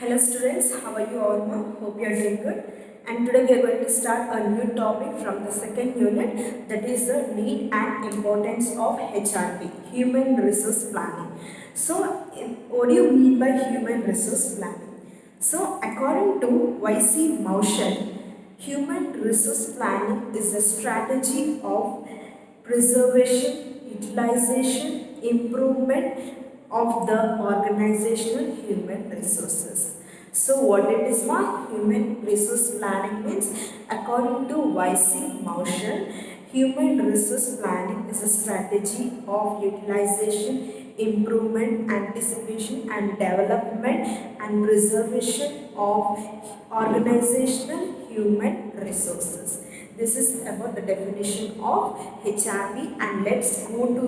Hello students, how are you all now? Hope you are doing good. And today we are going to start a new topic from the second unit, that is the need and importance of HRP, Human Resource Planning. So what do you mean by Human Resource Planning? So according to YC Motion, Human Resource Planning is a strategy of preservation, utilization, improvement of the organizational human resources. So what it is my human resource planning means, according to YC Motion, human resource planning is a strategy of utilization, improvement, anticipation and development and preservation of organizational human resources. This is about the definition of HRP, and let's go to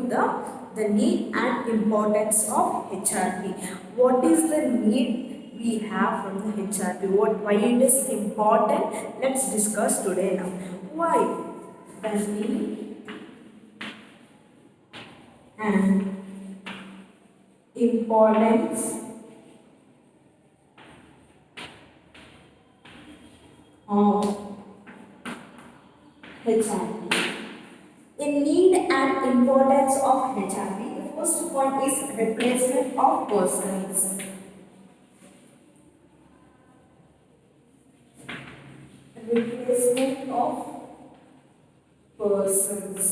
the need and importance of HRP. What is the need we have from the HRP? Why it is important? Let's discuss today now. Why the need and importance of HRP. In need and importance of HRP, the first point is replacement of persons. Replacement of persons.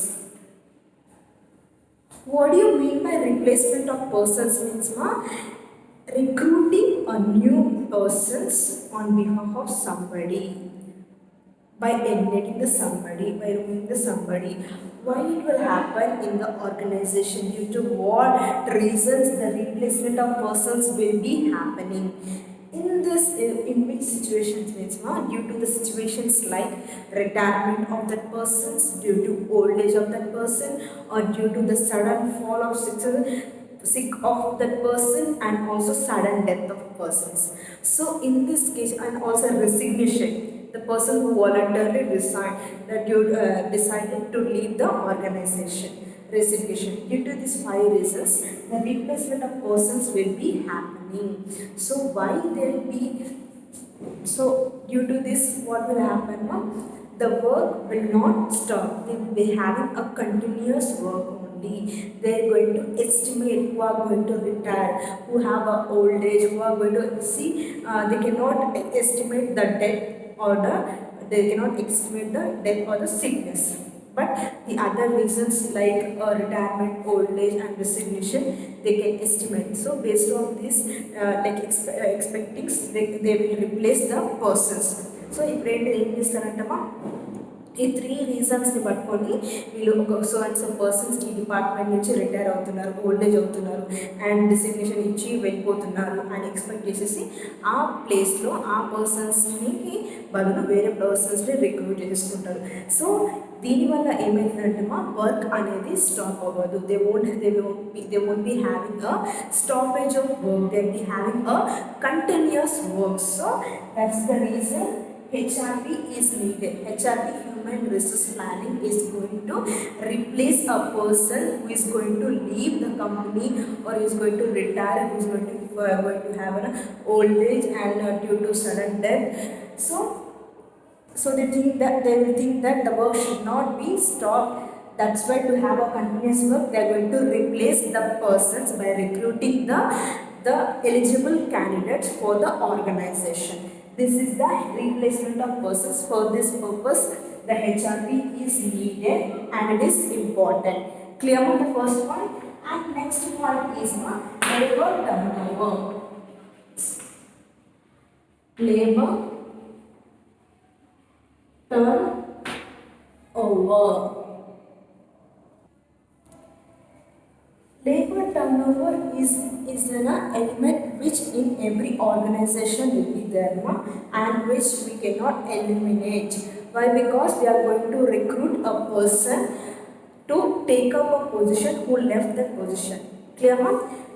What do you mean by replacement of persons? Means recruiting a new persons on behalf of somebody, by eliminating the somebody, by removing the somebody. Why it will happen in the organization? Due to what reasons the replacement of persons will be happening? In which situations means due to the situations like retirement of that persons, due to old age of that person, or due to the sudden fall of sick of that person, and also sudden death of persons. So in this case, and also resignation, the person who voluntarily resigned, that you decided to leave the organization. Resignation. Due to these five reasons, the replacement of persons will be happening. So why there will be? So due to this, what will happen? The work will not stop. They will be having a continuous work only. They are going to estimate who are going to retire, who have a old age, who are going to see. They cannot estimate the death or they cannot estimate the death or the sickness. But the other reasons like retirement, old age and resignation, they can estimate. So based on this, expecting, they will replace the persons. So ఇప్పుడు ఏం చేస్తారంటమా, ఈ three రీజన్స్ని పట్టుకొని వీళ్ళు ఒక so and so persons ఈ department నుంచి retire అవుతున్నారు, old age అవుతున్నారు అండ్ డిసిగ్నేషన్ ఇచ్చి వెళ్ళిపోతున్నారు అని ఎక్స్పెక్ట్ చేసేసి ఆ ప్లేస్లో ఆ పర్సన్స్ని బదులు వేరే పర్సన్స్ని రిక్రూట్ చేసుకుంటారు. సో దీనివల్ల ఏమవుతుందంటే వర్క్ అనేది స్టాప్ అవ్వదు. They won't be having a stoppage of work, they be having a continuous work. So that's the reason HRP is needed. HRP, Human Resource Planning, is going to replace a person who is going to leave the company or is going to retire, who is going to have an old age and due to sudden death. So they will think that the work should not be stopped. That's why to have a continuous work, they are going to replace the persons by recruiting the eligible candidates for the organization. This is the replacement of persons. For this purpose, the HRP is needed and it is important. Clear on the first point? And next point is labor turnover. Labor turnover. Labor turnover is an element which in every organization will be there and which we cannot eliminate. Why? Because we are going to recruit a person to take up a position who left that position. Clear?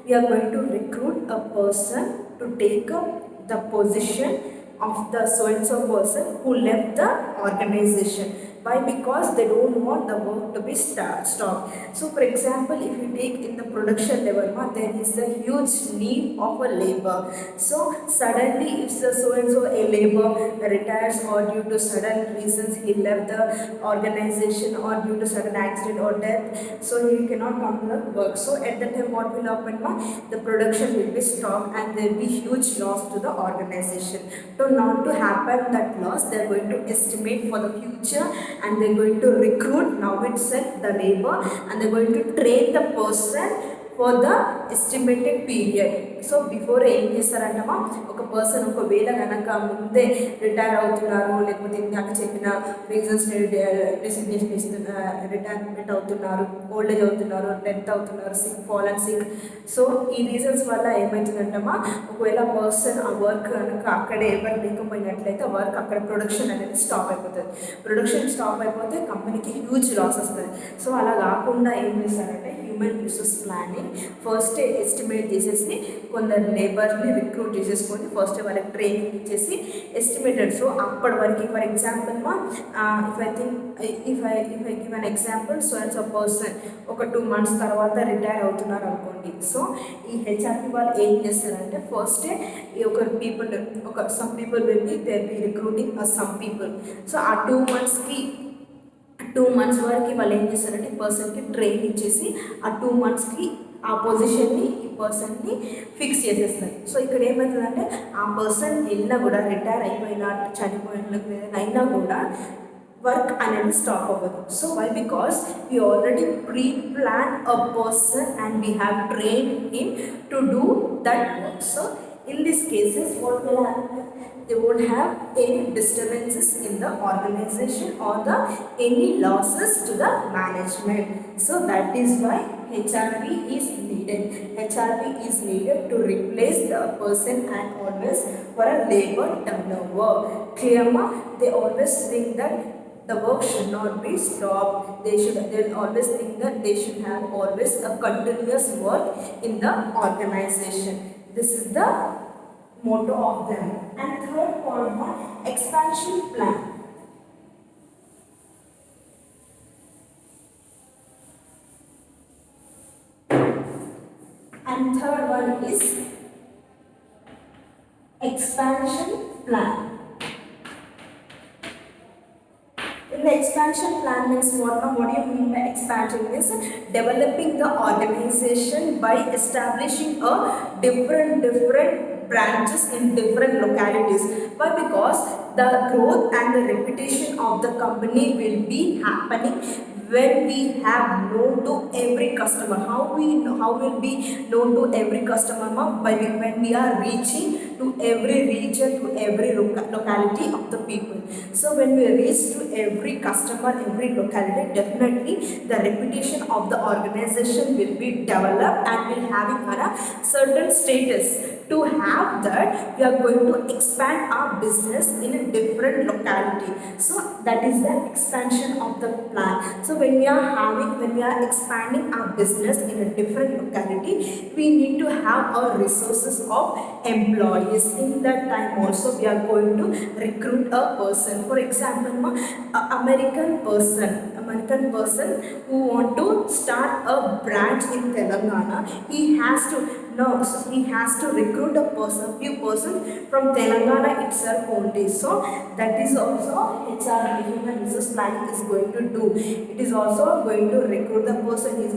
We are going to recruit a person to take up the position of the so and so person who left the organization. Why? Because they don't want the work to be stopped. So for example, if you take in the production level, there is a huge need of a labor. So suddenly if so and so a labor retires, or due to sudden reasons he left the organization, or due to sudden accident or death, so he cannot come to the work. So at that time what will happen? The production will be stopped and there will be huge loss to the organization. So not to happen that loss, they are going to estimate for the future, and they are going to recruit now itself the labor, and they are going to train the person for the estimated period. So before ఏం చేస్తారంటమా, ఒక person ఒకవేళ కనుక ముందే retire అవుతున్నారు, లేకపోతే ఇందాక చెప్పిన reasons designation ఇస్తున్న రిటైర్మెంట్ అవుతున్నారు, ఓల్డ్ ఏజ్ అవుతున్నారు, డెత్ అవుతున్నారు, సిక్, ఫాలన్ సిక్. సో ఈ రీజన్స్ వల్ల ఏమవుతుందంటమా, ఒకవేళ పర్సన్ ఆ వర్క్ కనుక అక్కడే ఎవరు లేకపోయినట్లయితే వర్క్ అక్కడ ప్రొడక్షన్ అనేది స్టాప్ అయిపోతుంది. ప్రొడక్షన్ స్టాప్ అయిపోతే కంపెనీకి హ్యూజ్ లాస్ వస్తుంది. సో అలా కాకుండా ఏం చేస్తారంటే human resource planning first estimate చేసేసి కొందరు లేబర్ని రిక్రూట్ చేసేసుకొని ఫస్ట్ వాళ్ళకి ట్రైనింగ్ ఇచ్చేసి ఎస్టిమేటెడ్. సో అప్పటి వరకు for example if I give an example, so and so person ఒక 2 months తర్వాత రిటైర్ అవుతున్నారు అనుకోండి. సో ఈ హెచ్ఆర్పి వాళ్ళు ఏం చేస్తారంటే ఫస్టే ఒక some people will be recruiting some people. So ఆ 2 months వరకు వాళ్ళు ఏం చేస్తారంటే ఈ పర్సన్కి ట్రైన్ ఇచ్చేసి ఆ 2 monthsకి ఆ పొజిషన్ని ఈ పర్సన్ని ఫిక్స్ చేసేస్తారు. సో ఇక్కడ ఏమవుతుందంటే ఆ పర్సన్ వెళ్ళినా కూడా, రిటైర్ అయిపోయినా, చనిపోయిన అయినా కూడా వర్క్ అనేది స్టాప్ అవ్వదు. So why? Because we already plan a person and we have train him to do that work. So in these cases what will happen? They won't have any disturbances in the organization or any losses to the management. So that is why HRP is needed. HRP is needed to replace the person and always for a labor turnover. Clear ma? They always think that the work should not be stopped. They'll always think that they should have always a continuous work in the organization. This is the motto of them. And third point, expansion plan. And third one is expansion plan. In the expansion plan means what? What do you mean by expansion? Is developing the organization by establishing a different branches in different localities. Why? Because the growth and the reputation of the company will be happening when we have known to every customer. How will be known to every customer? When we are reaching to every region, to every locality of the people. So when we reach to every customer, every locality, definitely the reputation of the organization will be developed and will having a certain status. To have that, we are going to expand our business in a different locality. So that is the expansion of the plan. So when we are expanding our business in a different locality, we need to have our resources of employees. In that time also we are going to recruit a person. For example, American person who want to start a branch in Telangana, he has to recruit few persons from Telangana itself only. So that is also HR, human resource planning, is going to do. It is also going to recruit the person. It is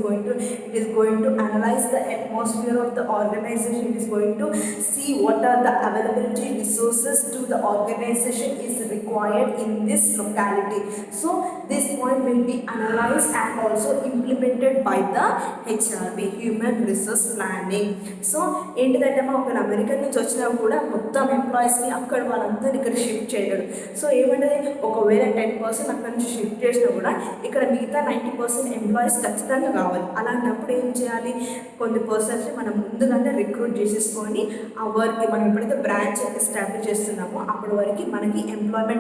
going to analyze the atmosphere of the organization. It is going to see what are the availability resources to the organization is required in this locality. So this point will be analyzed and also implemented by the HRP, human resource planning. So ఏంటిదంటే ఒక American నుంచి వచ్చినా కూడా మొత్తం ఎంప్లాయీస్ని అక్కడ వాళ్ళందరూ ఇక్కడ షిఫ్ట్ చేయలేడు. సో ఏమంటే ఒకవేళ 10% అక్కడ నుంచి షిఫ్ట్ చేసినా కూడా ఇక్కడ మిగతా 90% ఎంప్లాయీస్ ఖచ్చితంగా కావాలి. అలాంటప్పుడు ఏం చేయాలి? కొన్ని పర్సన్స్ని మనం ముందుగానే రిక్రూట్ చేసేసుకొని ఆ వర్క్కి మనం ఎప్పుడైతే బ్రాంచ్ ఎస్టాబ్లిష్ చేస్తున్నామో అప్పటి వరకు మనకి ఎంప్లాయీ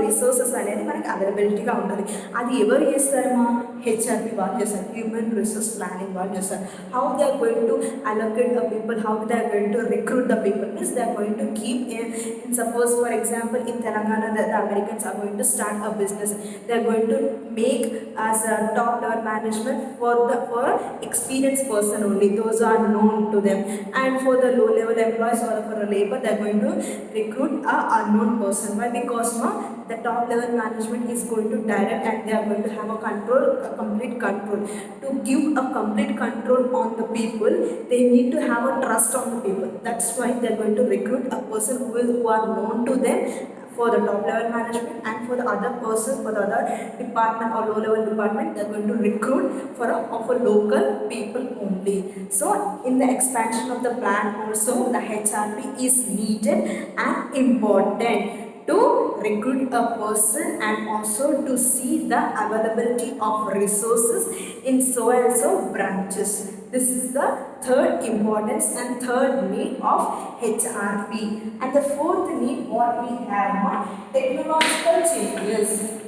రిసోర్సెస్ అనేది మనకి అవైలబిలిటీగా ఉండాలి. అది ఎవరు చేస్తారమ్మా? హెచ్ఆర్పి వాళ్ళు చేస్తారు, హ్యూమన్ రిసోర్స్ ప్లానింగ్ వాళ్ళు చేస్తారు. How they are going to allocate the people, how they are going to recruit the people, means they are going to keep in suppose for example in Telangana the Americans are going to start a business. They are going to make as a top level management for experienced person only, those are known to them, and for the low level employees or for a labor they are going to recruit a unknown person. Why? Because the top level management is going to direct and they are going to have a control, a complete control. To give a complete control on the people, they need to have a trust on the people. That's why they are going to recruit a person who are known to them for the top level management, and for the other persons, for the other department or low level department, they're going to recruit for a local people only. So in the expansion of the plan also, the HRP is needed and important to recruit a person and also to see the availability of resources in so and so branches. This is the third importance and third need of HRP. And the fourth need what we have, technological changes.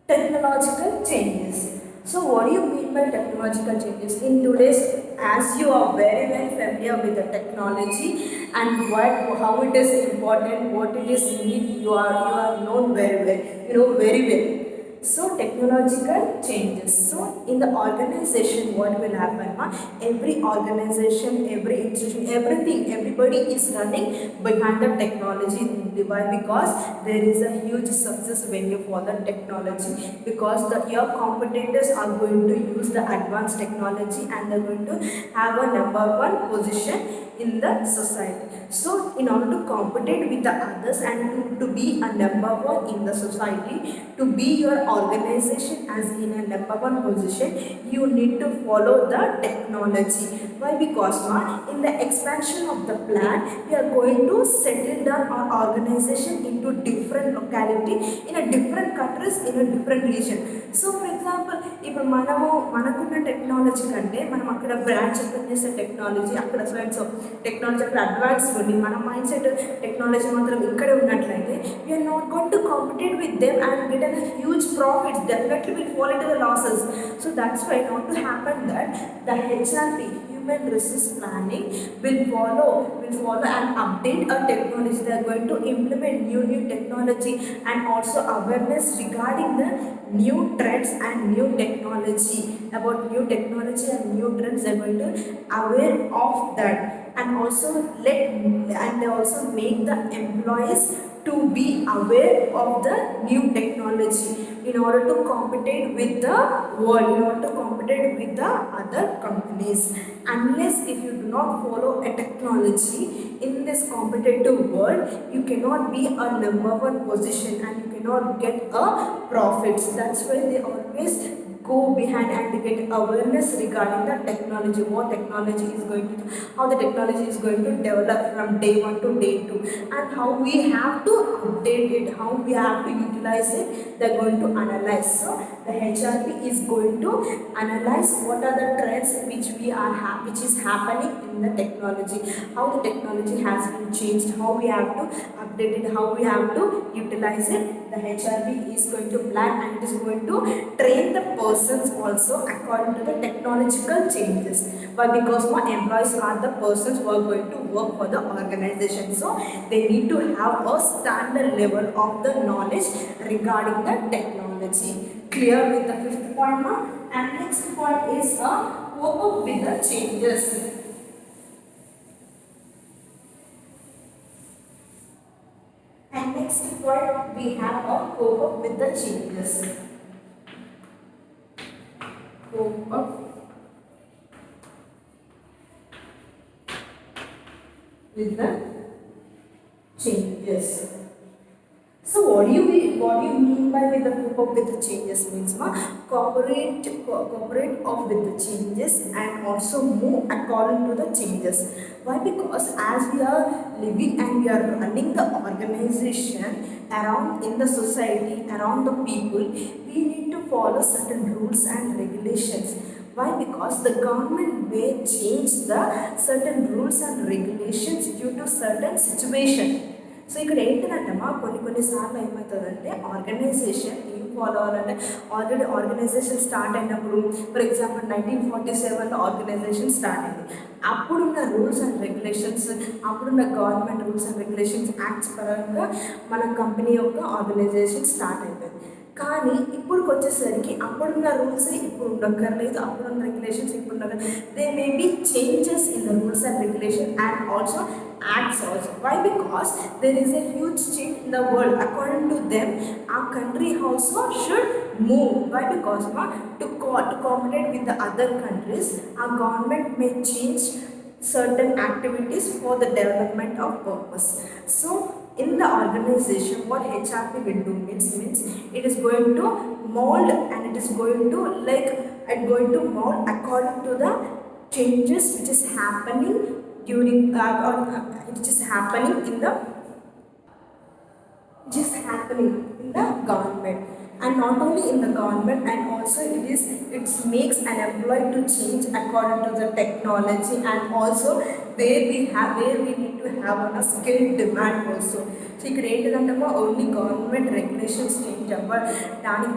Technological changes. So what do you mean by technological changes? In today's, as you are very well familiar with the technology and how it is important, what it is need, you are known very well, you know very well. So technological changes. So in the organization, what will happen? Every organization, every institution, everything, everybody is running behind the technology. Why? Because there is a huge success when you follow technology. Because your competitors are going to use the advanced technology and they're going to have a number one position in the society. So in order to compete with the others and to be a number one in the society, to be your organization as in a number one position, you need to follow the technology. Why? Because in the expansion of the plan, we are going to settle down our organization into different locality, in a different countries, in a different region. So for example, ఇప్పుడు మనకున్న technology కంటే మనం అక్కడ branch open చేసే technology అక్కడ so technology అక్కడ advance ఉంది, మన మైండ్ సెట్ టెక్నాలజీ మాత్రం ఇక్కడే ఉన్నట్లయితే we're not going to compete with them and get an huge profits, definitely will fall into the losses. So that's why not to happen that the HRP human resource planning will follow and update a technology. They are going to implement new technology and also awareness regarding the new trends and new technology. About new technology and new trends, they are going to aware of that, and also they also make the employees to be aware of the new technology in order to compete with the world, in order to compete with the other companies. Unless if you do not follow a technology in this competitive world, you cannot be a number one position and you cannot get a profits. That's why they always go behind and get awareness regarding the technology, what technology is going to, how the technology is going to develop from day one to day two, and how we have to update it, how we have to utilize it. They're going to analyze. So the HRP is going to analyze what are the trends which is happening in the technology, how the technology has been changed, how we have to update it, how we have to utilize it. The HRP is going to plan and it is going to train the persons also according to the technological changes. Why? Because my employees are the persons who are going to work for the organization. So they need to have a standard level of the knowledge regarding the technology. Clear with the fifth point now? And next point is cope up with the changes. And next point we have a cope up with the changes. Cope up with the changes. So what do you mean by with the cope up with the changes? Means cooperate off with the changes and also move according to the changes. Why? Because as we are living and we are running the organization around in the society, around the people, we need to follow certain rules and regulations. Why? Because the government may change the certain rules and regulations due to certain situation. So ఇక్కడ ఏంటంటమ్మా కొన్నిసార్లు ఏమవుతుందంటే organisation ఏం follow అవ్వాలంటే already organisation start అయినప్పుడు for example 1947లో organisation start అయింది. అప్పుడున్న rules and regulations, అప్పుడున్న government rules and regulations acts పరంగా మన కంపెనీ యొక్క ఆర్గనైజేషన్ స్టార్ట్ అయిపోయింది. కానీ ఇప్పుడుకి వచ్చేసరికి అప్పుడున్న రూల్స్ ఇప్పుడు ఉండక్కర్లేదు, అప్పుడున్న రెగ్యులేషన్స్ ఇప్పుడు ఉండక్కర్లేదు. They may be changes in the rules and regulation and also acts also. Why? Because there is a huge change in the world. According to them, our country also should move. Why? Because to compete with the other countries, our government may change certain activities for the development of purpose. So in the organization, what HRP will do means it is going to mold, and it is going to mold according to the changes which is happening during it is happening in the government, and not only in the government, and also it makes an employee to change according to the technology, and also where we need to have a skill demand also. So ఇక్కడ ఏంటిదంటే only government regulations change అవ్వాలి,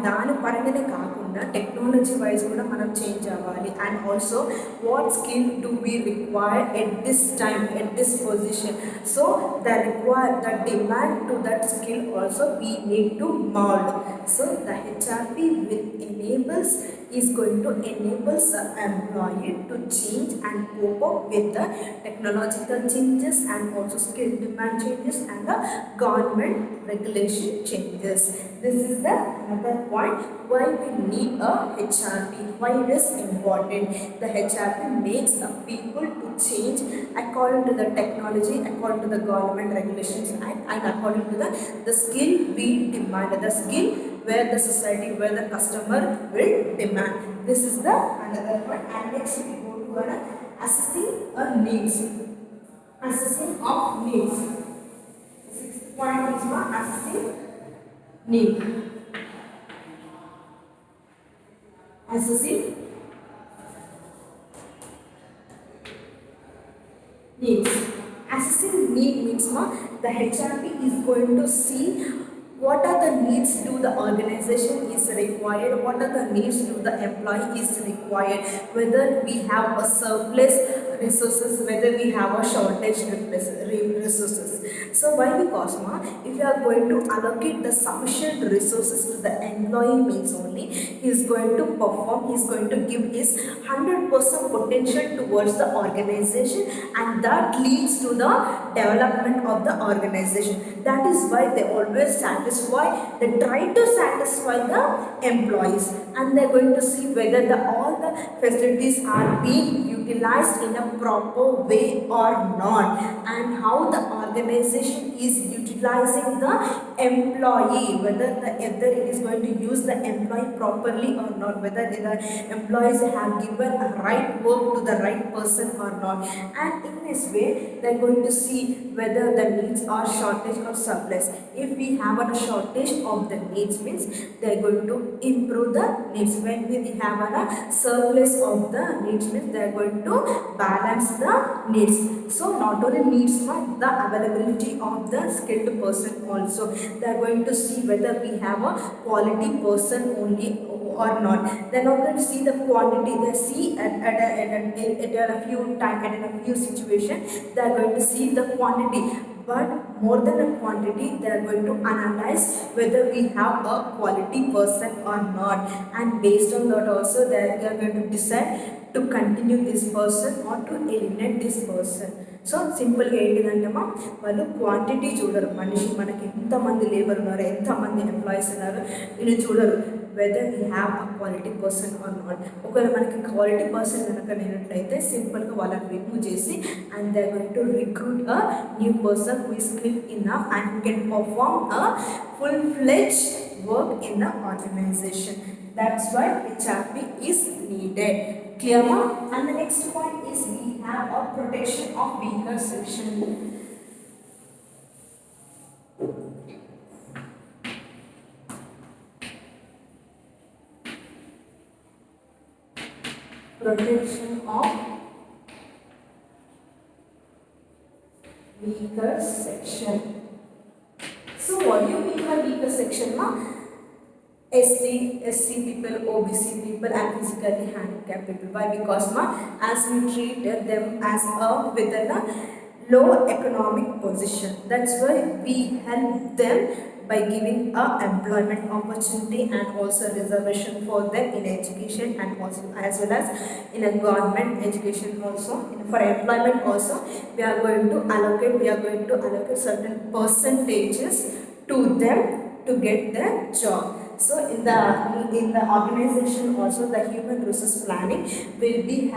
దాని పరంగానే కాకుండా technology wise కూడా మనం change అవ్వాలి. And also what skill do we require at this time, at this position. So the demand to that skill also we need to mould. So the HRP is going to enable the employee to change and cope up with the technological changes and also skill demand changes and the government regulation changes. This is the another point why we need a HRP, why it is important. The HRP makes the people to change according to the technology, according to the government regulations, and according to the skill we demand, the skill where the society, where the customer will demand. This is the another point. And next we go to assessing a needs. Assessing of needs. Sixth point is assessing need. Assessing needs. Assessing need means the HRP is going to see what are the needs to the organization is required, what are the needs to the employee is required, whether we have a surplus resources, whether we have a shortage resources. So why? Because if you are going to allocate the sufficient resources to the employee means only he is going to perform, he is going to give his 100% potential towards the organization, and that leads to the development of the organization. That is why they always they try to satisfy the employees, and they are going to see whether all the facilities are being utilized in a proper way or not, and how the organization is utilizing the employee, whether it is going to use the employee properly or not, whether the employees have given a right work to the right person or not. And in this way they are going to see whether the needs are shortage or surplus. If we have a shortage of the needs means they are going to improve the needs. When we have a surplus of the needs means they are going to balance the needs. So not only needs but the availability of the skilled person also. They are going to see whether we have a quality person only or not. They are not going to see the quantity. They see at a few times, at a few situations they are going to see the quantity, but more than a quantity they are going to analyze whether we have a quality person or not, and based on that also they are going to decide to continue this person or to eliminate this person. So సింపుల్గా ఏంటిదంటేమా వాళ్ళు quantity చూడరు, మనకి ఎంతమంది labour ఉన్నారు, ఎంతమంది employees ఉన్నారు వీళ్ళు చూడరు, whether we have a quality person are not. ఒకవేళ మనకి క్వాలిటీ పర్సన్ కనుక లేనట్లయితే సింపుల్గా వాళ్ళని రిమూవ్ చేసి and they are going to recruit a new person who is skilled enough and who can perform a full-fledged work in the organization. That's why HRP is needed. Clear, ma'am? And the next point is we have a protection of weaker section. protection of weaker section. So what do you mean by weaker section? Ma? SC people, OBC people and physically handicapped people. Why? Because as we treat them as within a low economic position. That's why we help them by giving a employment opportunity and also reservation for them in education and also as well as in a government education also. For employment also we are going to allocate certain percentages to them to get their job. So in the organization also the human resource planning will be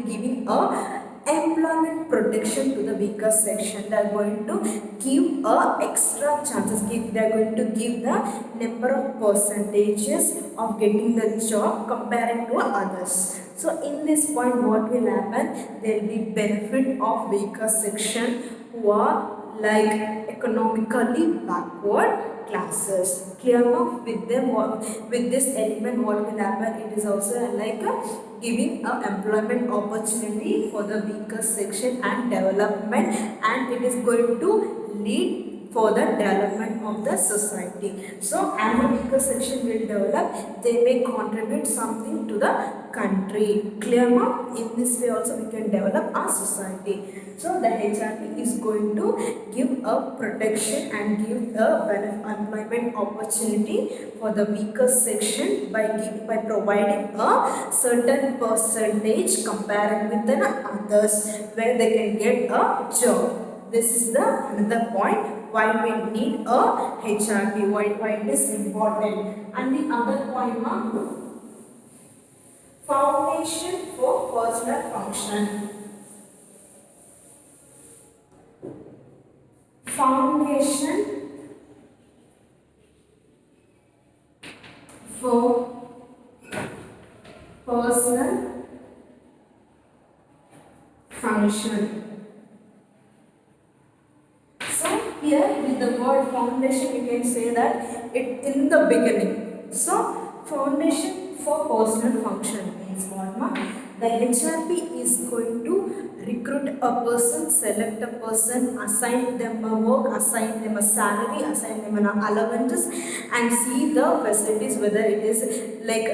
giving a employment protection to the weaker section. They are going to give extra chances. They are going to give the number of percentages of getting the job comparing to others. So in this point what will happen? There will be benefit of weaker section who are like economically backward classes. Clear now? With them, with this element what will happen? It is also like giving a employment opportunity for the weaker section and development, and it is going to lead for the development of the society. So as the weaker section will develop, they may contribute something to the country. Clear now? In this way also we can develop our society. So the HRP is going to give a protection and give a employment opportunity for the weaker section by providing a certain percentage compared with the others where they can get a job. This is the another point why we need a HRP, why it is important. And the other point, foundation for personal function. Foundation for personal function. So here with the word foundation you can say that it in the beginning. So foundation for personal function means what? The HRP is going to recruit a person, select a person, assign them a work, assign them a salary, assign them an allowances, and see the facilities whether it is like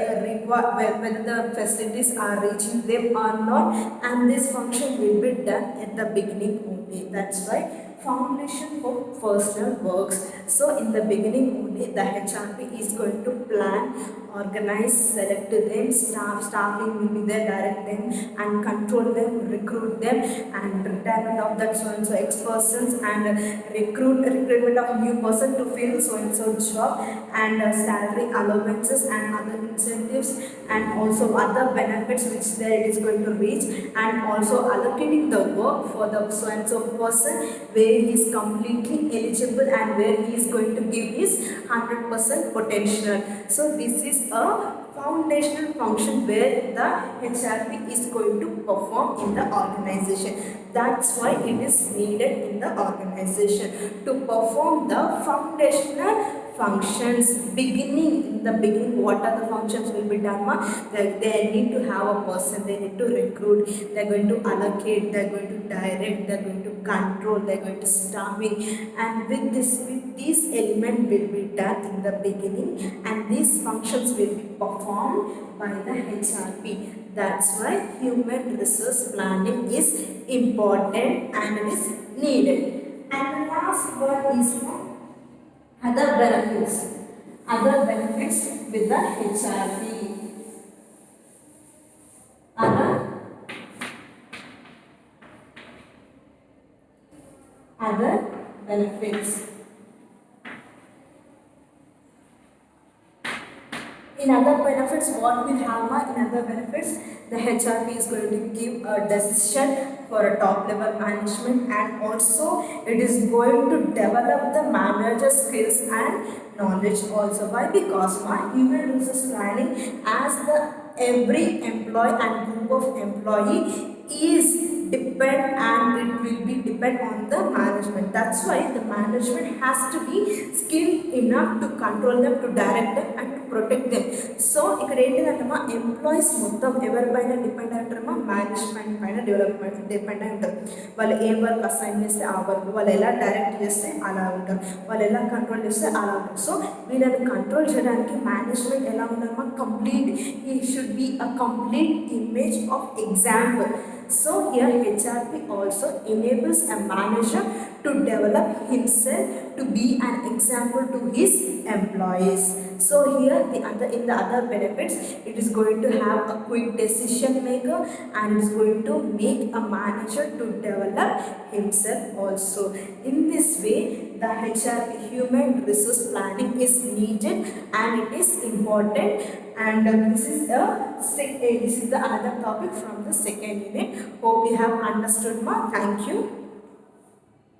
whether the facilities are reaching them or not, and this function will be done at the beginning only. That's why foundation for personal works. So in the beginning only the HRP is going to plan, organize, select them, staffing will be there, direct them and control them, recruit them, and retirement of that so and so X persons, and recruitment of new person to fill so and so job, and salary allowances and other incentives and also other benefits which there it is going to reach, and also allocating the work for the so and so person where he is completely eligible and where he is going to give his 100% potential. So this is a foundational function where the HRP is going to perform in the organization. That's why it is needed in the organization to perform the foundational functions. In the beginning what are the functions will be done? They need to have a person, they need to recruit, they are going to allocate, they are going to direct, they are going to control, they are going to staffing, and with these elements will be done in the beginning, and these functions will be performed by the HRP. That's why human resource planning is important and it is needed. And the last one is other benefits. Other benefits with the HRP. Other benefits. In other benefits, what we have in other benefits, the HRP is going to give a decision for a top level management, and also it is going to develop the manager skills and knowledge also. Why? Because my human resource planning as the every employee and group of employee is depend and it will be depend on the management. That's why the management has to be skilled enough to control them, to direct them and to protect them. So ఇక్కడ ఏంటిదంటమ్మా employees మొత్తం ఎవరిపైన depend అయి ఉంటారమ్మా management పైన development depend అయి ఉంటారు. వాళ్ళు ఏ work assign చేస్తే ఆ వర్క్, వాళ్ళు ఎలా డైరెక్ట్ చేస్తే అలా ఉంటారు, వాళ్ళు ఎలా కంట్రోల్ చేస్తే అలా ఉంటారు. సో వీళ్ళని కంట్రోల్ చేయడానికి మేనేజ్మెంట్ ఎలా ఉండాలమ్మా కంప్లీట్, ఈ should be a complete image of example. So here HRP also enables a manager to develop himself to be an example to his employees. So here in the other benefits, it is going to have a quick decision maker and is going to make a manager to develop himself also. In this way, the HRP human resource planning is needed and it is important. And this is the another topic from the second unit. Hope you have understood ma. Thank you.